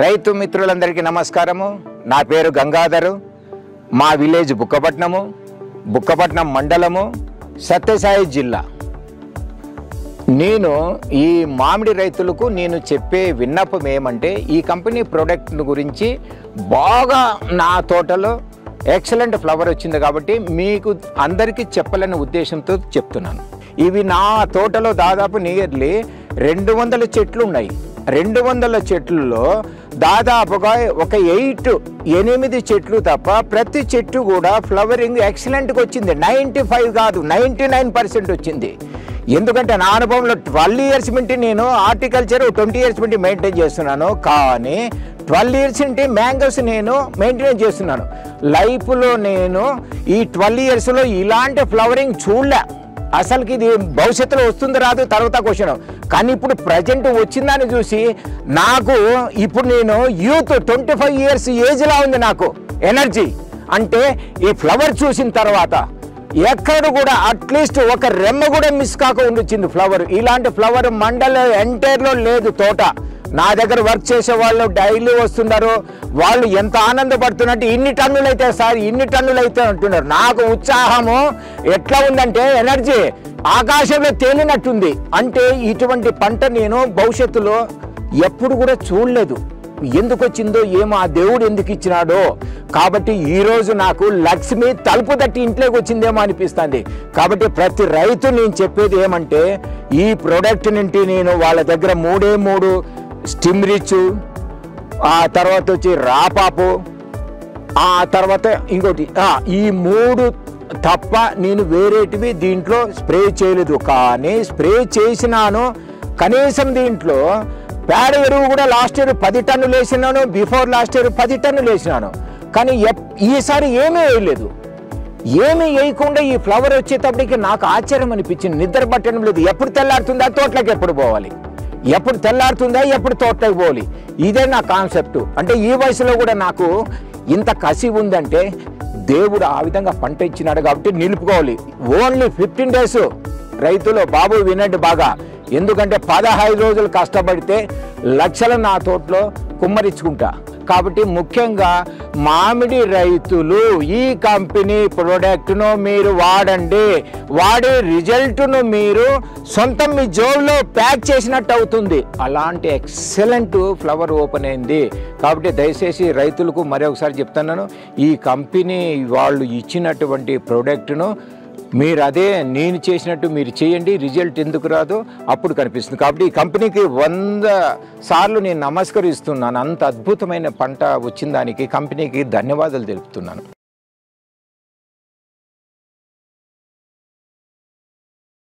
రైతు మిత్రులందరికీ నమస్కారము. నా పేరు గంగాధరు. మా విలేజ్ బుక్కపట్నం మండలము, సత్యసాయి జిల్లా. నేను ఈ మామిడి రైతులకు నేను చెప్పే విన్నపం ఏమంటే, ఈ కంపెనీ ప్రోడక్ట్ గురించి బాగా నా తోటలో ఎక్సలెంట్ ఫ్లవర్ వచ్చింది కాబట్టి మీకు అందరికీ చెప్పాలనే ఉద్దేశంతో చెప్తున్నాను. ఇవి నా తోటలో దాదాపు నియర్లీ 200 చెట్లు ఉన్నాయి. 200 చెట్లలో దాదాపుగా ఒక 8 చెట్లు తప్ప ప్రతి చెట్టు కూడా ఫ్లవరింగ్ ఎక్సలెంట్గా వచ్చింది. 95 కాదు 99% వచ్చింది. ఎందుకంటే నా అనుభవంలో 12 ఇయర్స్ నుండి నేను హార్టికల్చర్ 20 ఇయర్స్ నుండి మెయింటైన్ చేస్తున్నాను. కానీ 12 ఇయర్స్ నుండి మ్యాంగోస్ నేను మెయింటైన్ చేస్తున్నాను. లైఫ్లో నేను ఈ 12 ఇయర్స్లో ఇలాంటి ఫ్లవరింగ్ చూడలే. అసలుకి ఇది భవిష్యత్తులో వస్తుంది రాదు తర్వాత క్వశ్చన్. కానీ ఇప్పుడు ప్రజెంట్ వచ్చిందని చూసి నాకు ఇప్పుడు నేను యూత్ 25 ఇయర్స్ ఏజ్లా ఉంది నాకు ఎనర్జీ. అంటే ఈ ఫ్లవర్ చూసిన తర్వాత ఎక్కడ కూడా అట్లీస్ట్ ఒక రెమ్మ కూడా మిస్ కాకుండా వచ్చింది ఫ్లవర్. ఇలాంటి ఫ్లవర్ మండల ఎంటైర్లో లేదు తోట. నా దగ్గర వర్క్ చేసే వాళ్ళు డైలీ వస్తున్నారు. వాళ్ళు ఎంత ఆనందపడుతున్నట్టు ఇన్ని టన్నులు అయితే సార్ ఇన్ని టన్నులు అయితే అంటున్నారు. నాకు ఉత్సాహము ఎట్లా ఉందంటే ఎనర్జీ ఆకాశంలో తేలినట్టుంది. అంటే ఇటువంటి పంట నేను భవిష్యత్తులో ఎప్పుడు కూడా చూడలేదు. ఎందుకు వచ్చిందో ఏమో, ఆ దేవుడు ఎందుకు ఇచ్చినాడో. కాబట్టి ఈరోజు నాకు లక్ష్మి తలుపు తట్టి ఇంట్లోకి వచ్చిందేమో అనిపిస్తుంది. కాబట్టి ప్రతి రైతు నేను చెప్పేది ఏమంటే, ఈ ప్రోడక్ట్ నుండి నేను వాళ్ళ దగ్గర 3 స్టిమ్ రిచ్, ఆ తర్వాత వచ్చి రాపాపు, ఆ తర్వాత ఇంకోటి ఈ 3 తప్ప నేను వేరేటివి దీంట్లో స్ప్రే చేయలేదు. కానీ స్ప్రే చేసినాను. కనీసం దీంట్లో పేడ ఎరువు కూడా లాస్ట్ ఇయర్ 10 టన్నులు వేసినాను, బిఫోర్ లాస్ట్ ఇయర్ 10 టన్నులు వేసినాను. కానీ ఈసారి ఏమీ వేయలేదు. ఏమీ వేయకుండా ఈ ఫ్లవర్ వచ్చేటప్పటికి నాకు ఆశ్చర్యం అనిపించింది. నిద్ర పట్టడం లేదు. ఎప్పుడు తెల్లారుతుందా తోటలోకి ఎప్పుడు పోవాలి, ఎప్పుడు తెల్లారుతుందా ఎప్పుడు తోటలోకి పోవాలి, ఇదే నా కాన్సెప్ట్. అంటే ఈ వయసులో కూడా నాకు ఇంత కసి ఉందంటే దేవుడు ఆ విధంగా పంట ఇచ్చినాడు కాబట్టి నిలుపుకోవాలి. ఓన్లీ 15 డేస్ రైతులు బాబు వినండి బాగా. ఎందుకంటే 15 రోజులు కష్టపడితే లక్షలు నా తోటలో కుమ్మరించుకుంటా. కాబట్టి ముఖ్యంగా మామిడి రైతులు ఈ కంపెనీ ప్రోడక్ట్ను మీరు వాడండి. వాడే రిజల్ట్ను మీరు సొంతం మీ జోబులో ప్యాక్ చేసినట్టు అవుతుంది. అలాంటి ఎక్సలెంట్ ఫ్లవర్ ఓపెన్ అయింది. కాబట్టి దయచేసి రైతులకు మరొకసారి చెప్తున్నాను, ఈ కంపెనీ వాళ్ళు ఇచ్చినటువంటి ప్రోడక్ట్ను మీరు అదే నేను చేసినట్టు మీరు చేయండి. రిజల్ట్ ఎందుకు రాదో అప్పుడు కనిపిస్తుంది. కాబట్టి ఈ కంపెనీకి 100 సార్లు నేను నమస్కరిస్తున్నాను. అంత అద్భుతమైన పంట వచ్చిన దానికి కంపెనీకి ధన్యవాదాలు తెలుపుతున్నాను.